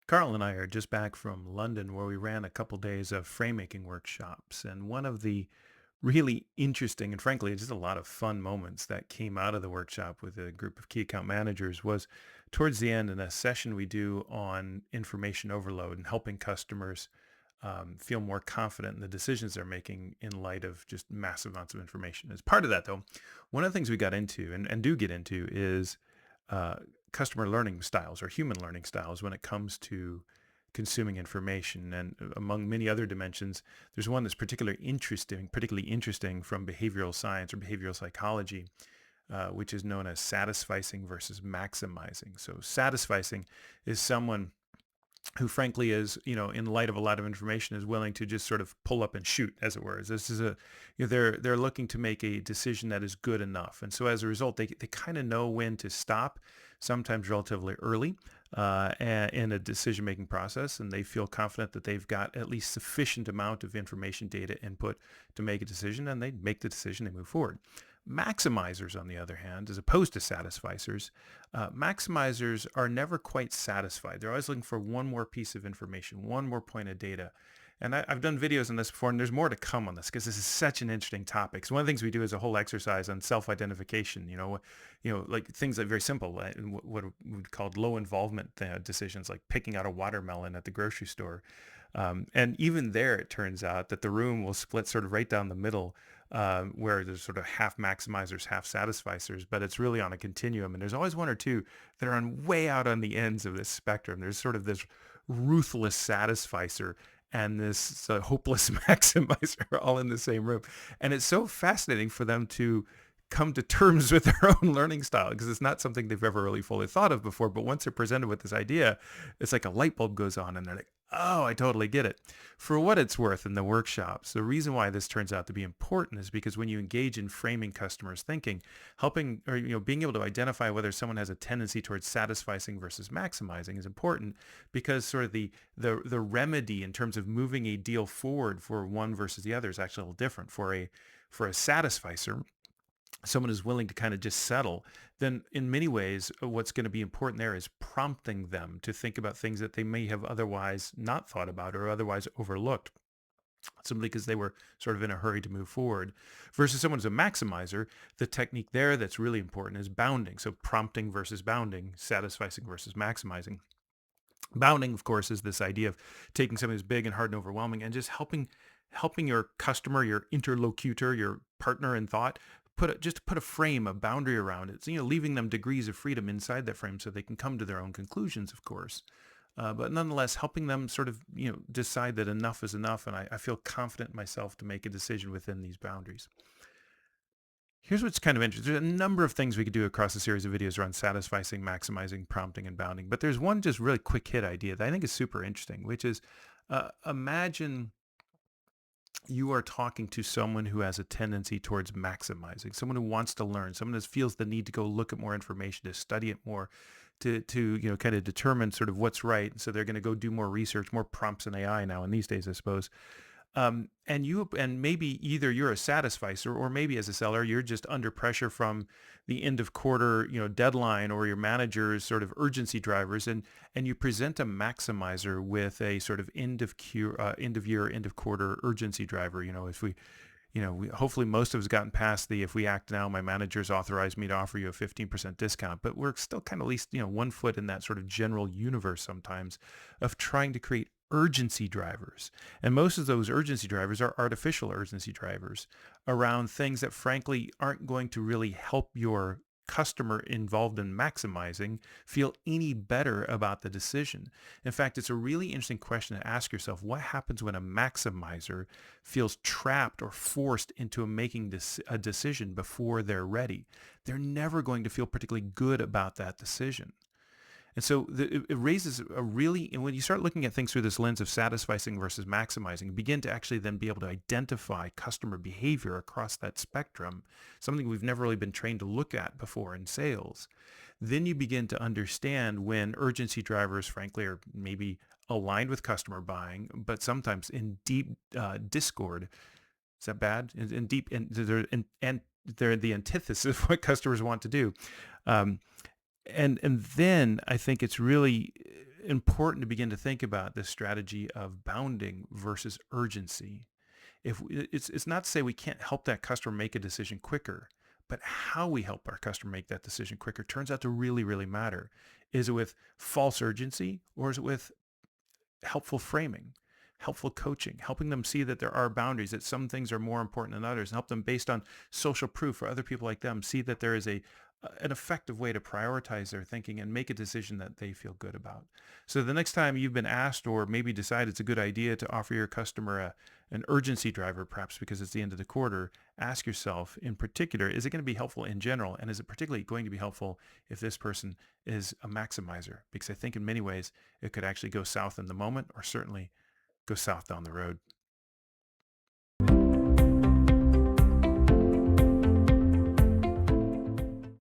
Carl and I are just back from London where we ran a couple days of framemaking workshops. And one of the really interesting and frankly, just a lot of fun moments that came out of the workshop with a group of key account managers was towards the end in a session we do on information overload and helping customers feel more confident in the decisions they're making in light of just massive amounts of information. As part of that, though, one of the things we got into and do get into is uh, customer learning styles or human learning styles when it comes to consuming information. And among many other dimensions, there's one that's particularly interesting from behavioral science or behavioral psychology, which is known as satisficing versus maximizing. So satisficing is someone who frankly is, in light of a lot of information is willing to just sort of pull up and shoot, as it were. This is they're looking to make a decision that is good enough. And so as a result, they kind of know when to stop, sometimes relatively early in a decision-making process. And they feel confident that they've got at least sufficient amount of information data input to make a decision, and they make the decision, they move forward. Maximizers, on the other hand, as opposed to satisficers, maximizers are never quite satisfied. They're always looking for one more piece of information, one more point of data. And I've done videos on this before, and there's more to come on this because this is such an interesting topic. So one of the things we do is a whole exercise on self-identification. Like things that are very simple, what we called low involvement decisions, like picking out a watermelon at the grocery store. And even there, it turns out that the room will split sort of right down the middle, where there's sort of half maximizers, half satisficers, but it's really on a continuum. And there's always one or two that are on way out on the ends of this spectrum. There's sort of this ruthless satisficer and this hopeless maximizer all in the same room. And it's so fascinating for them to come to terms with their own learning style because it's not something they've ever really fully thought of before. But once they're presented with this idea, it's like a light bulb goes on and they're like, oh, I totally get it. For what it's worth in the workshops, the reason why this turns out to be important is because when you engage in framing customers' thinking, helping or being able to identify whether someone has a tendency towards satisficing versus maximizing is important because sort of the remedy in terms of moving a deal forward for one versus the other is actually a little different. For a satisficer, someone is willing to kind of just settle, then in many ways, what's going to be important there is prompting them to think about things that they may have otherwise not thought about or otherwise overlooked, simply because they were sort of in a hurry to move forward. Versus someone who's a maximizer, the technique there that's really important is bounding. So prompting versus bounding, satisficing versus maximizing. Bounding, of course, is this idea of taking something that's big and hard and overwhelming and just helping your customer, your interlocutor, your partner in thought, put a frame, a boundary around it. So, leaving them degrees of freedom inside that frame so they can come to their own conclusions, of course. But nonetheless, helping them sort of, decide that enough is enough. And I feel confident in myself to make a decision within these boundaries. Here's what's kind of interesting. There's a number of things we could do across a series of videos around satisficing, maximizing, prompting, and bounding. But there's one just really quick hit idea that I think is super interesting, which is imagine you are talking to someone who has a tendency towards maximizing, someone who wants to learn, someone who feels the need to go look at more information, to study it more, to kind of determine sort of what's right. And so they're going to go do more research, more prompts in AI now in these days, I suppose. And maybe either you're a satisficer or maybe as a seller, you're just under pressure from the end of quarter, deadline or your manager's sort of urgency drivers. And you present a maximizer with a sort of end of year, end of quarter urgency driver. If hopefully most of us gotten past if we act now, my manager's authorized me to offer you a 15% discount, but we're still kind of at least, 1 foot in that sort of general universe sometimes of trying to create urgency drivers. And most of those urgency drivers are artificial urgency drivers around things that frankly aren't going to really help your customer involved in maximizing feel any better about the decision. In fact, it's a really interesting question to ask yourself. What happens when a maximizer feels trapped or forced into making a decision before they're ready? They're never going to feel particularly good about that decision. And so it raises and when you start looking at things through this lens of satisficing versus maximizing, you begin to actually then be able to identify customer behavior across that spectrum, something we've never really been trained to look at before in sales. Then you begin to understand when urgency drivers, frankly, are maybe aligned with customer buying, but sometimes in deep discord. Is that bad? And they're the antithesis of what customers want to do. And then I think it's really important to begin to think about this strategy of bounding versus urgency. It's not to say we can't help that customer make a decision quicker, but how we help our customer make that decision quicker turns out to really, really matter. Is it with false urgency, or is it with helpful framing, helpful coaching, helping them see that there are boundaries, that some things are more important than others, and help them based on social proof or other people like them see that there is an effective way to prioritize their thinking and make a decision that they feel good about. So the next time you've been asked or maybe decide it's a good idea to offer your customer an urgency driver, perhaps because it's the end of the quarter, ask yourself in particular, is it going to be helpful in general? And is it particularly going to be helpful if this person is a maximizer? Because I think in many ways it could actually go south in the moment, or certainly go south down the road.